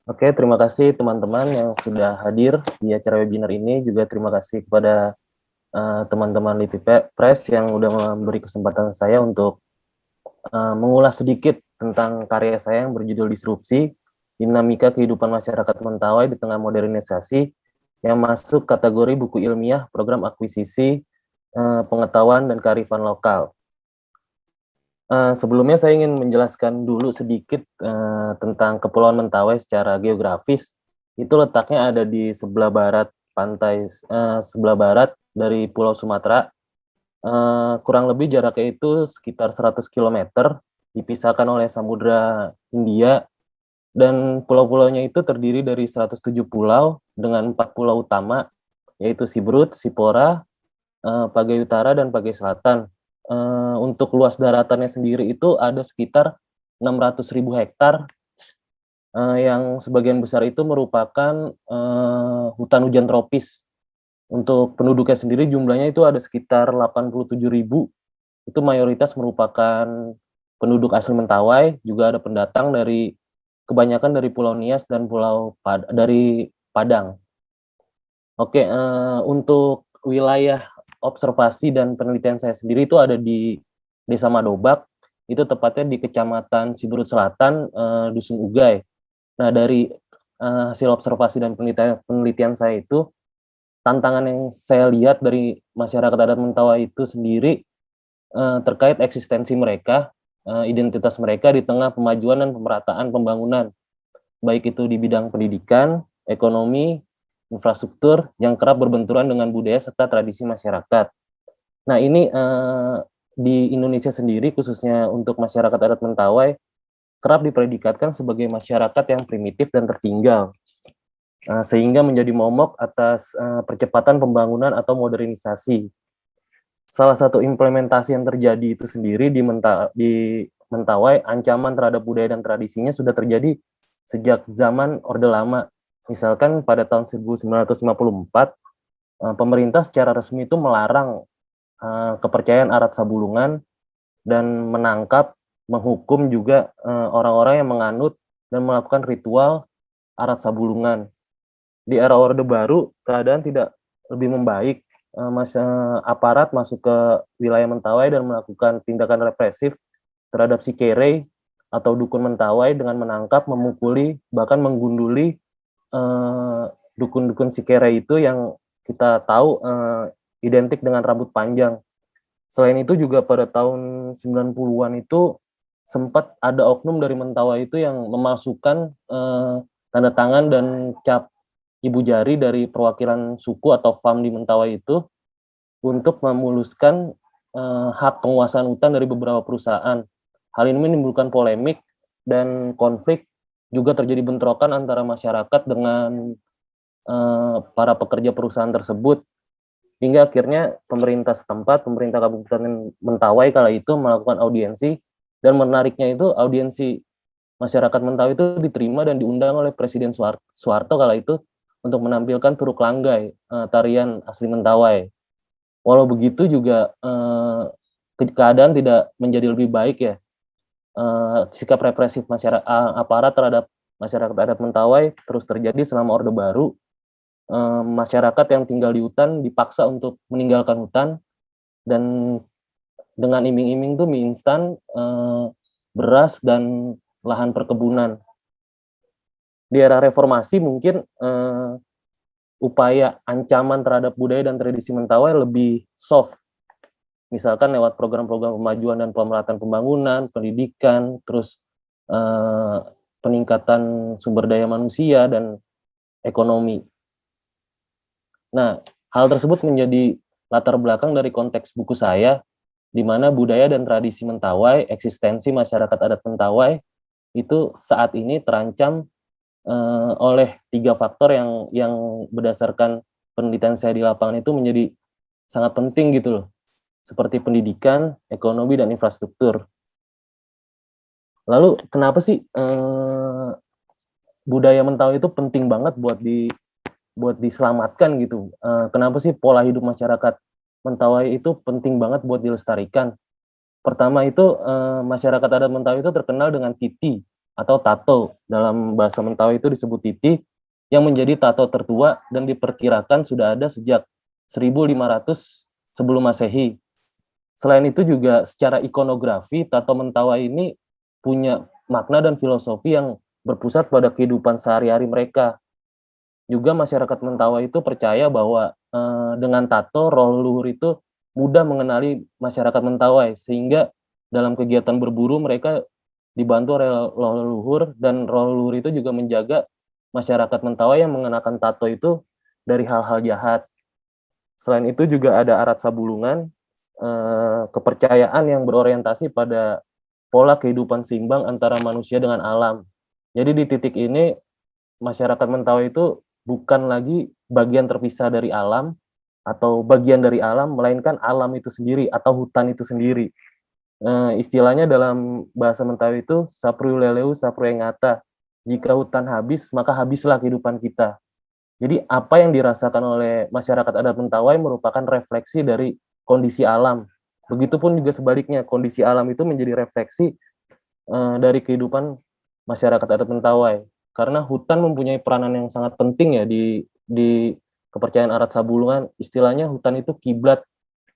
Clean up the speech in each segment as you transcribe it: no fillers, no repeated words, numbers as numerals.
Oke, terima kasih teman-teman yang sudah hadir di acara webinar ini. Juga terima kasih kepada teman-teman LIPI Press yang sudah memberi kesempatan saya untuk mengulas sedikit tentang karya saya yang berjudul Disrupsi, Dinamika Kehidupan Masyarakat Mentawai di Tengah Modernisasi, yang masuk kategori buku ilmiah program akuisisi pengetahuan dan kearifan lokal. Sebelumnya saya ingin menjelaskan dulu sedikit tentang Kepulauan Mentawai secara geografis. Itu letaknya ada di sebelah barat pantai, sebelah barat dari Pulau Sumatera. Kurang lebih jaraknya itu sekitar 100 km, dipisahkan oleh Samudra Hindia, dan pulau-pulaunya itu terdiri dari 107 pulau dengan 4 pulau utama, yaitu Siberut, Sipora, Pagai Utara, dan Pagai Selatan. Untuk luas daratannya sendiri itu ada sekitar 600.000 hektar, yang sebagian besar itu merupakan hutan hujan tropis. Untuk penduduknya sendiri jumlahnya itu ada sekitar 87.000, itu mayoritas merupakan penduduk asli Mentawai, juga ada pendatang dari kebanyakan dari Pulau Nias dan dari Padang. Oke, untuk wilayah observasi dan penelitian saya sendiri itu ada di Desa Madobak, itu tepatnya di Kecamatan Siberut Selatan, Dusun Ugai. Nah, dari hasil observasi dan penelitian saya itu, tantangan yang saya lihat dari masyarakat adat Mentawai itu sendiri terkait eksistensi mereka, identitas mereka di tengah pemajuan dan pemerataan pembangunan, baik itu di bidang pendidikan, ekonomi, infrastruktur yang kerap berbenturan dengan budaya serta tradisi masyarakat. Nah, ini di Indonesia sendiri, khususnya untuk masyarakat adat Mentawai, kerap dipredikatkan sebagai masyarakat yang primitif dan tertinggal, sehingga menjadi momok atas percepatan pembangunan atau modernisasi. Salah satu implementasi yang terjadi itu sendiri di Mentawai, ancaman terhadap budaya dan tradisinya sudah terjadi sejak zaman Orde Lama. Misalkan pada tahun 1954, pemerintah secara resmi itu melarang kepercayaan adat Sabulungan dan menangkap, menghukum juga orang-orang yang menganut dan melakukan ritual adat Sabulungan. Di era Orde Baru, keadaan tidak lebih membaik. Aparat masuk ke wilayah Mentawai dan melakukan tindakan represif terhadap si Kere atau dukun Mentawai dengan menangkap, memukuli, bahkan menggunduli dukun-dukun si Kere itu yang kita tahu identik dengan rambut panjang. Selain itu juga pada tahun 90-an itu sempat ada oknum dari Mentawai itu yang memasukkan tanda tangan dan cap ibu jari dari perwakilan suku atau FAM di Mentawai itu untuk memuluskan hak penguasaan hutan dari beberapa perusahaan. Hal ini menimbulkan polemik dan konflik, juga terjadi bentrokan antara masyarakat dengan para pekerja perusahaan tersebut, hingga akhirnya pemerintah setempat, pemerintah Kabupaten Mentawai kala itu melakukan audiensi, dan menariknya itu audiensi masyarakat Mentawai itu diterima dan diundang oleh Presiden Soeharto kala itu untuk menampilkan Turuk Langgai, tarian asli Mentawai. Walau begitu juga keadaan tidak menjadi lebih baik ya. Sikap represif aparat terhadap masyarakat adat Mentawai terus terjadi selama Orde Baru. Masyarakat yang tinggal di hutan dipaksa untuk meninggalkan hutan, dan dengan iming-iming tuh mie instan, beras, dan lahan perkebunan. Di era reformasi mungkin upaya ancaman terhadap budaya dan tradisi Mentawai lebih soft, misalkan lewat program-program pemajuan dan pemerataan pembangunan, pendidikan, terus peningkatan sumber daya manusia dan ekonomi. Nah, hal tersebut menjadi latar belakang dari konteks buku saya, di mana budaya dan tradisi Mentawai, eksistensi masyarakat adat Mentawai, itu saat ini terancam oleh 3 faktor yang berdasarkan penelitian saya di lapangan itu menjadi sangat penting gitu loh, seperti pendidikan, ekonomi, dan infrastruktur. Lalu kenapa sih budaya Mentawai itu penting banget buat diselamatkan gitu? Kenapa sih pola hidup masyarakat Mentawai itu penting banget buat dilestarikan? Pertama itu masyarakat adat Mentawai itu terkenal dengan titi atau tato. Dalam bahasa Mentawai itu disebut titi, yang menjadi tato tertua dan diperkirakan sudah ada sejak 1500 sebelum Masehi. Selain itu juga secara ikonografi, tato Mentawai ini punya makna dan filosofi yang berpusat pada kehidupan sehari-hari mereka. Juga masyarakat Mentawai itu percaya bahwa dengan tato roh leluhur itu mudah mengenali masyarakat Mentawai, sehingga dalam kegiatan berburu mereka dibantu oleh roh leluhur, dan roh leluhur itu juga menjaga masyarakat Mentawai yang mengenakan tato itu dari hal-hal jahat. Selain itu juga ada arat sabulungan, kepercayaan yang berorientasi pada pola kehidupan seimbang antara manusia dengan alam. Jadi di titik ini masyarakat Mentawai itu bukan lagi bagian terpisah dari alam atau bagian dari alam, melainkan alam itu sendiri atau hutan itu sendiri. Istilahnya dalam bahasa Mentawai itu sapru leleu sapru engata. Jika hutan habis, maka habislah kehidupan kita. Jadi apa yang dirasakan oleh masyarakat adat Mentawai merupakan refleksi dari kondisi alam. Begitupun juga sebaliknya, kondisi alam itu menjadi refleksi dari kehidupan masyarakat adat Mentawai. Karena hutan mempunyai peranan yang sangat penting ya di kepercayaan adat Sabulungan. Istilahnya hutan itu kiblat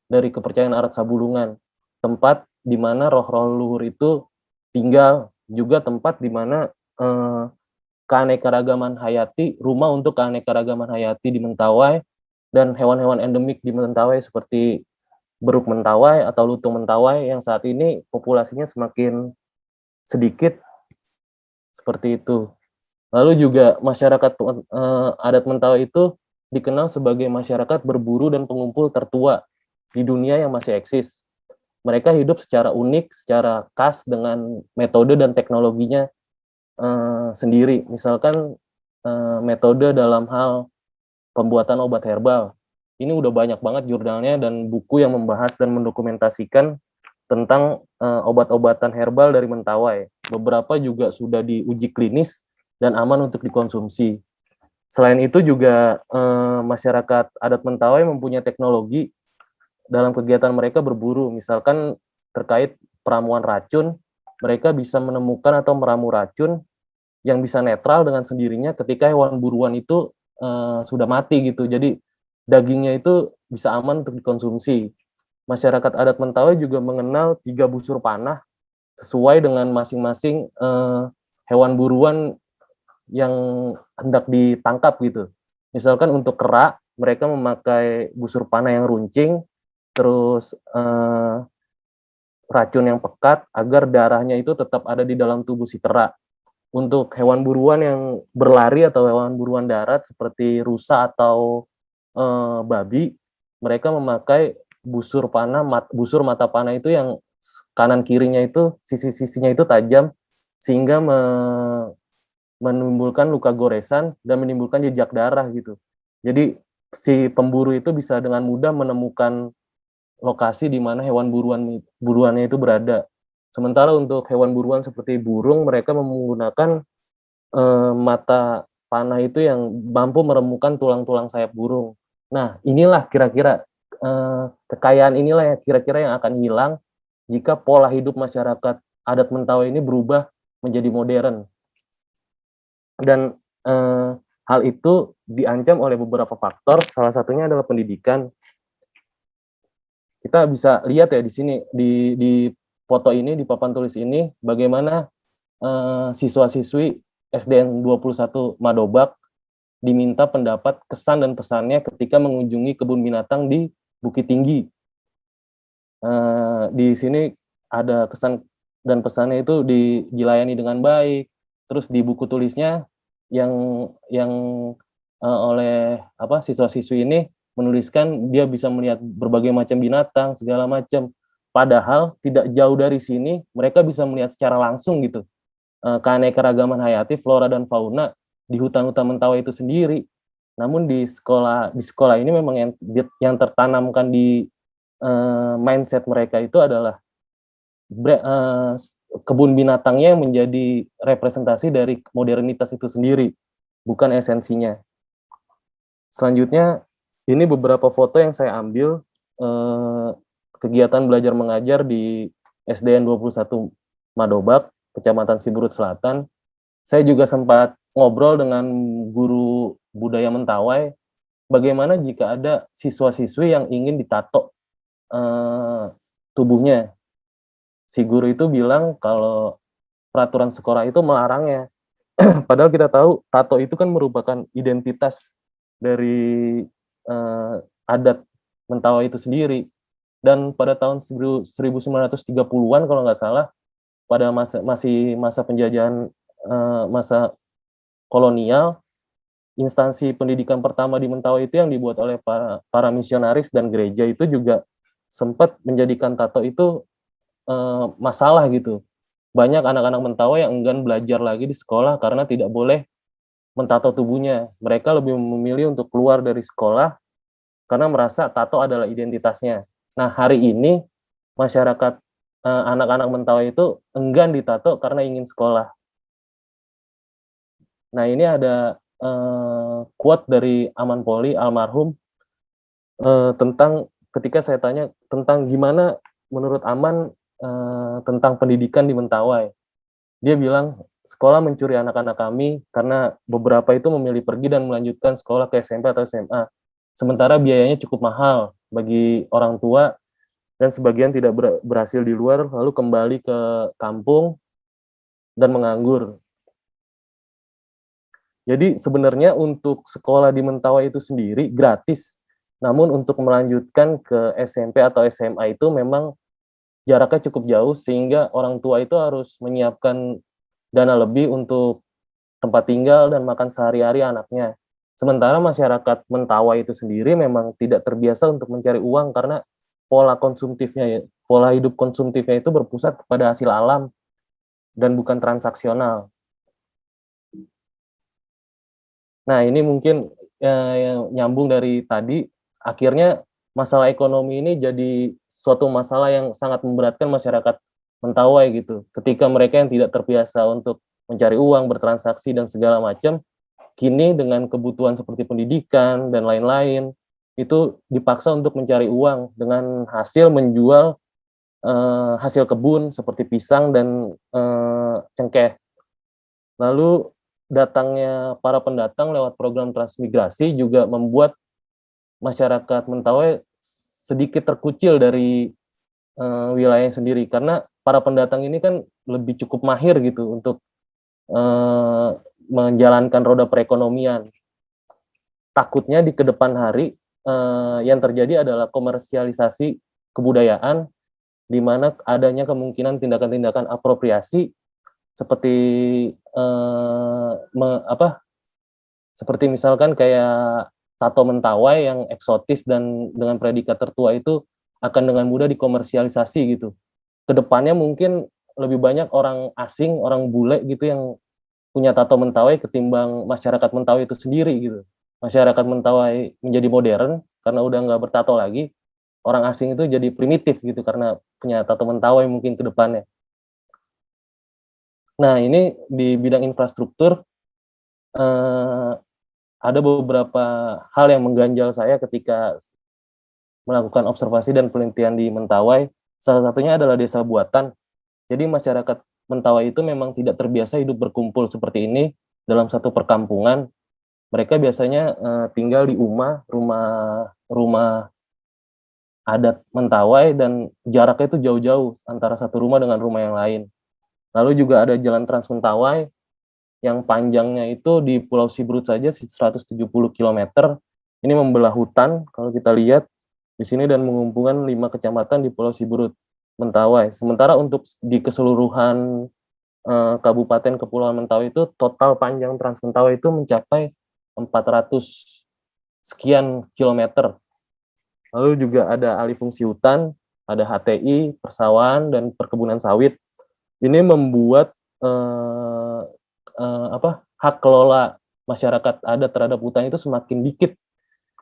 dari kepercayaan adat Sabulungan. Tempat di mana roh-roh leluhur itu tinggal, juga tempat di mana keanekaragaman hayati, rumah untuk keanekaragaman hayati di Mentawai, dan hewan-hewan endemik di Mentawai seperti beruk Mentawai atau lutung Mentawai yang saat ini populasinya semakin sedikit, seperti itu. Lalu juga masyarakat adat Mentawai itu dikenal sebagai masyarakat berburu dan pengumpul tertua di dunia yang masih eksis. Mereka hidup secara unik, secara khas dengan metode dan teknologinya sendiri. Misalkan metode dalam hal pembuatan obat herbal. Ini udah banyak banget jurnalnya dan buku yang membahas dan mendokumentasikan tentang obat-obatan herbal dari Mentawai. Beberapa juga sudah diuji klinis dan aman untuk dikonsumsi. Selain itu juga masyarakat adat Mentawai mempunyai teknologi dalam kegiatan mereka berburu. Misalkan terkait peramuan racun, mereka bisa menemukan atau meramu racun yang bisa netral dengan sendirinya ketika hewan buruan itu sudah mati gitu. Jadi dagingnya itu bisa aman untuk dikonsumsi. Masyarakat adat Mentawai juga mengenal 3 busur panah sesuai dengan masing-masing hewan buruan yang hendak ditangkap gitu. Misalkan untuk kera, mereka memakai busur panah yang runcing, terus racun yang pekat agar darahnya itu tetap ada di dalam tubuh si kera. Untuk hewan buruan yang berlari atau hewan buruan darat seperti rusa atau babi, mereka memakai busur panah, busur mata panah itu yang kanan kirinya itu sisi-sisinya itu tajam sehingga menimbulkan luka goresan dan menimbulkan jejak darah gitu. Jadi si pemburu itu bisa dengan mudah menemukan lokasi di mana hewan buruannya itu berada. Sementara untuk hewan buruan seperti burung, mereka menggunakan mata panah itu yang mampu meremukan tulang-tulang sayap burung. Nah, inilah kira-kira kekayaan inilah yang kira-kira yang akan hilang jika pola hidup masyarakat adat Mentawai ini berubah menjadi modern. Dan hal itu diancam oleh beberapa faktor, salah satunya adalah pendidikan. Kita bisa lihat ya di sini di foto ini, di papan tulis ini, bagaimana siswa-siswi SDN 21 Madobak diminta pendapat kesan dan pesannya ketika mengunjungi kebun binatang di Bukit Tinggi. Di sini ada kesan dan pesannya itu dilayani dengan baik. Terus di buku tulisnya yang oleh siswa-siswi ini menuliskan dia bisa melihat berbagai macam binatang segala macam. Padahal tidak jauh dari sini mereka bisa melihat secara langsung gitu keanekaragaman hayati flora dan fauna di hutan-hutan Mentawai itu sendiri. Namun di sekolah ini memang yang tertanamkan di mindset mereka itu adalah kebun binatangnya yang menjadi representasi dari modernitas itu sendiri, bukan esensinya. Selanjutnya, ini beberapa foto yang saya ambil kegiatan belajar mengajar di SDN 21 Madobak. Kecamatan Siberut Selatan. Saya juga sempat ngobrol dengan guru budaya Mentawai, bagaimana jika ada siswa-siswi yang ingin ditato tubuhnya. Si guru itu bilang kalau peraturan sekolah itu melarangnya. Padahal kita tahu tato itu kan merupakan identitas dari adat Mentawai itu sendiri. Dan pada tahun 1930-an kalau nggak salah, pada masih masa penjajahan masa kolonial, instansi pendidikan pertama di Mentawai itu yang dibuat oleh para misionaris dan gereja itu juga sempat menjadikan tato itu masalah gitu. Banyak anak-anak Mentawai yang enggan belajar lagi di sekolah karena tidak boleh mentato tubuhnya. Mereka lebih memilih untuk keluar dari sekolah karena merasa tato adalah identitasnya. Nah, hari ini masyarakat anak-anak Mentawai itu enggan ditato karena ingin sekolah. Nah, ini ada quote dari Aman Poli almarhum tentang ketika saya tanya tentang gimana menurut Aman tentang pendidikan di Mentawai. Dia bilang, "Sekolah mencuri anak-anak kami karena beberapa itu memilih pergi dan melanjutkan sekolah ke SMP atau SMA. Sementara biayanya cukup mahal bagi orang tua dan sebagian tidak berhasil di luar lalu kembali ke kampung dan menganggur." Jadi sebenarnya untuk sekolah di Mentawai itu sendiri gratis, namun untuk melanjutkan ke SMP atau SMA itu memang jaraknya cukup jauh sehingga orang tua itu harus menyiapkan dana lebih untuk tempat tinggal dan makan sehari-hari anaknya. Sementara masyarakat Mentawai itu sendiri memang tidak terbiasa untuk mencari uang karena pola hidup konsumtifnya itu berpusat kepada hasil alam dan bukan transaksional. Nah, ini mungkin yang nyambung dari tadi, akhirnya masalah ekonomi ini jadi suatu masalah yang sangat memberatkan masyarakat Mentawai gitu. Ketika mereka yang tidak terbiasa untuk mencari uang, bertransaksi dan segala macam, kini dengan kebutuhan seperti pendidikan dan lain-lain, itu dipaksa untuk mencari uang dengan hasil menjual hasil kebun seperti pisang dan cengkeh. Lalu datangnya para pendatang lewat program transmigrasi juga membuat masyarakat Mentawai sedikit terkucil dari wilayahnya sendiri karena para pendatang ini kan lebih cukup mahir gitu untuk menjalankan roda perekonomian. Takutnya di kedepan hari yang terjadi adalah komersialisasi kebudayaan di mana adanya kemungkinan tindakan-tindakan apropriasi seperti seperti misalkan kayak tato Mentawai yang eksotis dan dengan predikat tertua itu akan dengan mudah dikomersialisasi gitu. Kedepannya mungkin lebih banyak orang asing, orang bule gitu yang punya tato Mentawai ketimbang masyarakat Mentawai itu sendiri gitu. Masyarakat Mentawai menjadi modern karena udah nggak bertato lagi. Orang asing itu jadi primitif gitu karena punya tato Mentawai mungkin ke depannya. Nah, ini di bidang infrastruktur eh, ada beberapa hal yang mengganjal saya ketika melakukan observasi dan penelitian di Mentawai. Salah satunya adalah desa buatan. Jadi masyarakat Mentawai itu memang tidak terbiasa hidup berkumpul seperti ini dalam satu perkampungan. Mereka biasanya tinggal di rumah adat Mentawai dan jaraknya itu jauh-jauh antara satu rumah dengan rumah yang lain. Lalu juga ada jalan Trans Mentawai yang panjangnya itu di Pulau Siberut saja 170 km. Ini membelah hutan kalau kita lihat di sini dan menghubungkan 5 kecamatan di Pulau Siberut, Mentawai. Sementara untuk di keseluruhan Kabupaten Kepulauan Mentawai itu total panjang Trans Mentawai itu mencapai 400 sekian kilometer. Lalu juga ada alih fungsi hutan, ada HTI, persawahan dan perkebunan sawit. Ini membuat hak kelola masyarakat adat terhadap hutan itu semakin dikit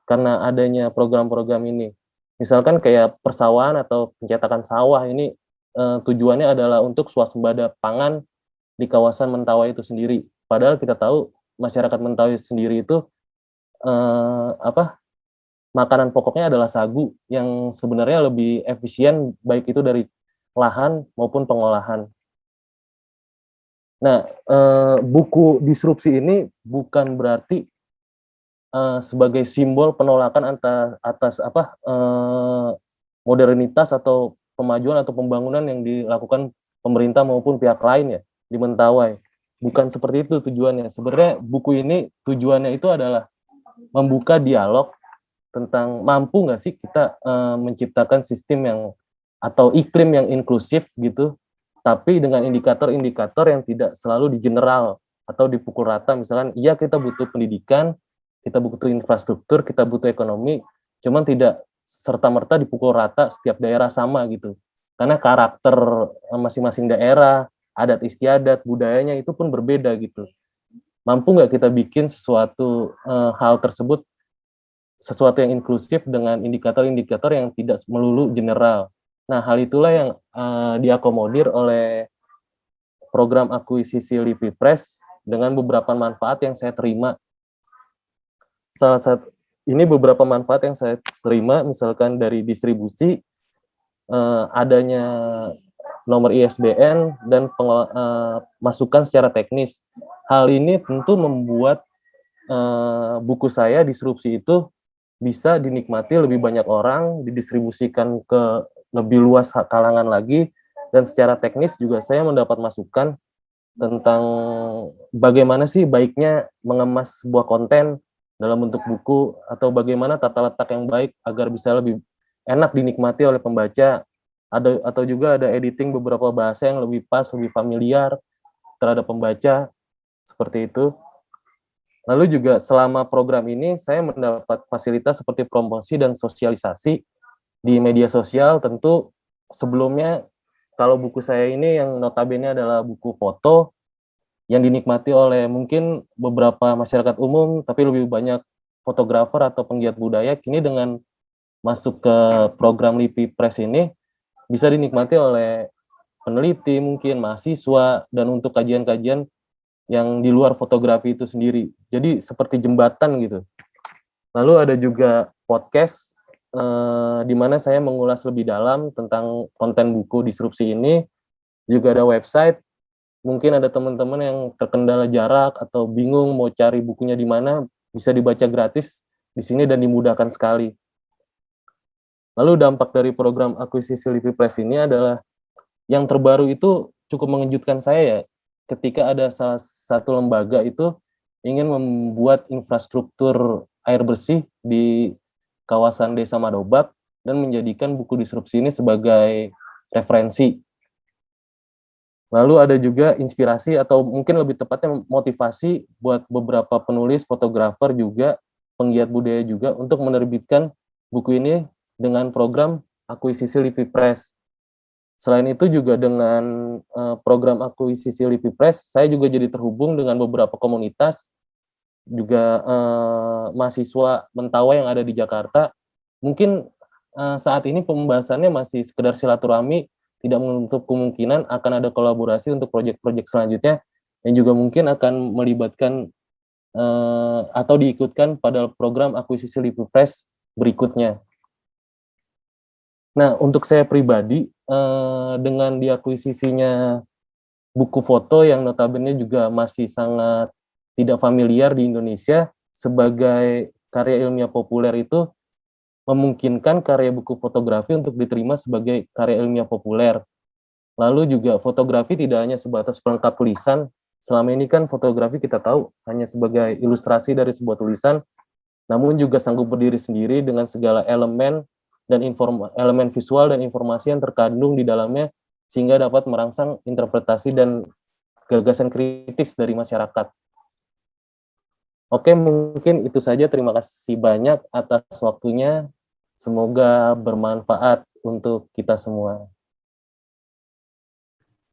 karena adanya program-program ini. Misalkan kayak persawahan atau pencetakan sawah ini tujuannya adalah untuk swasembada pangan di kawasan Mentawai itu sendiri. Padahal kita tahu masyarakat Mentawai sendiri itu makanan pokoknya adalah sagu yang sebenarnya lebih efisien baik itu dari lahan maupun pengolahan. Nah, buku Disrupsi ini bukan berarti sebagai simbol penolakan atas modernitas atau kemajuan atau pembangunan yang dilakukan pemerintah maupun pihak lain ya di Mentawai. Bukan seperti itu tujuannya. Sebenarnya buku ini tujuannya itu adalah membuka dialog tentang mampu nggak sih kita menciptakan sistem yang atau iklim yang inklusif gitu, tapi dengan indikator-indikator yang tidak selalu di general atau dipukul rata. Misalkan, iya kita butuh pendidikan, kita butuh infrastruktur, kita butuh ekonomi, cuman tidak serta-merta dipukul rata setiap daerah sama gitu. Karena karakter masing-masing daerah, adat istiadat, budayanya itu pun berbeda gitu. Mampu nggak kita bikin hal tersebut sesuatu yang inklusif dengan indikator-indikator yang tidak melulu general. Nah, hal itulah yang diakomodir oleh program akuisisi LIPI Press dengan beberapa manfaat yang saya terima. Salah satu ini beberapa manfaat yang saya terima, misalkan dari distribusi, adanya nomor ISBN dan masukan secara teknis. Hal ini tentu membuat buku saya Disrupsi itu bisa dinikmati lebih banyak orang, didistribusikan ke lebih luas kalangan lagi, dan secara teknis juga saya mendapat masukan tentang bagaimana sih baiknya mengemas sebuah konten dalam bentuk buku, atau bagaimana tata letak yang baik agar bisa lebih enak dinikmati oleh pembaca, atau juga ada editing beberapa bahasa yang lebih pas, lebih familiar terhadap pembaca, seperti itu. Lalu juga selama program ini saya mendapat fasilitas seperti promosi dan sosialisasi di media sosial. Tentu sebelumnya kalau buku saya ini yang notabene adalah buku foto yang dinikmati oleh mungkin beberapa masyarakat umum, tapi lebih banyak fotografer atau penggiat budaya, kini dengan masuk ke program LIPI Press ini bisa dinikmati oleh peneliti, mungkin mahasiswa, dan untuk kajian-kajian yang di luar fotografi itu sendiri. Jadi seperti jembatan gitu. Lalu ada juga podcast di mana saya mengulas lebih dalam tentang konten buku Disrupsi ini. Juga ada website. Mungkin ada teman-teman yang terkendala jarak atau bingung mau cari bukunya di mana, bisa dibaca gratis di sini dan dimudahkan sekali. Lalu dampak dari program akuisisi LIPI Press ini adalah yang terbaru itu cukup mengejutkan saya ya, ketika ada salah satu lembaga itu ingin membuat infrastruktur air bersih di kawasan Desa Madobak dan menjadikan buku Disrupsi ini sebagai referensi. Lalu ada juga inspirasi atau mungkin lebih tepatnya motivasi buat beberapa penulis, fotografer juga, penggiat budaya juga untuk menerbitkan buku ini dengan program akuisisi LIPI Press. Selain itu juga dengan program akuisisi LIPI Press, saya juga jadi terhubung dengan beberapa komunitas, juga mahasiswa Mentawai yang ada di Jakarta. Mungkin saat ini pembahasannya masih sekedar silaturahmi, tidak menutup kemungkinan akan ada kolaborasi untuk proyek-proyek selanjutnya, yang juga mungkin akan melibatkan atau diikutkan pada program akuisisi LIPI Press berikutnya. Nah, untuk saya pribadi, dengan diakuisisinya buku foto yang notabene juga masih sangat tidak familiar di Indonesia, sebagai karya ilmiah populer itu memungkinkan karya buku fotografi untuk diterima sebagai karya ilmiah populer. Lalu juga fotografi tidak hanya sebatas pelengkap tulisan. Selama ini kan fotografi kita tahu hanya sebagai ilustrasi dari sebuah tulisan, namun juga sanggup berdiri sendiri dengan segala elemen dan elemen visual dan informasi yang terkandung di dalamnya, sehingga dapat merangsang interpretasi dan gagasan kritis dari masyarakat. Oke, mungkin itu saja. Terima kasih banyak atas waktunya. Semoga bermanfaat untuk kita semua.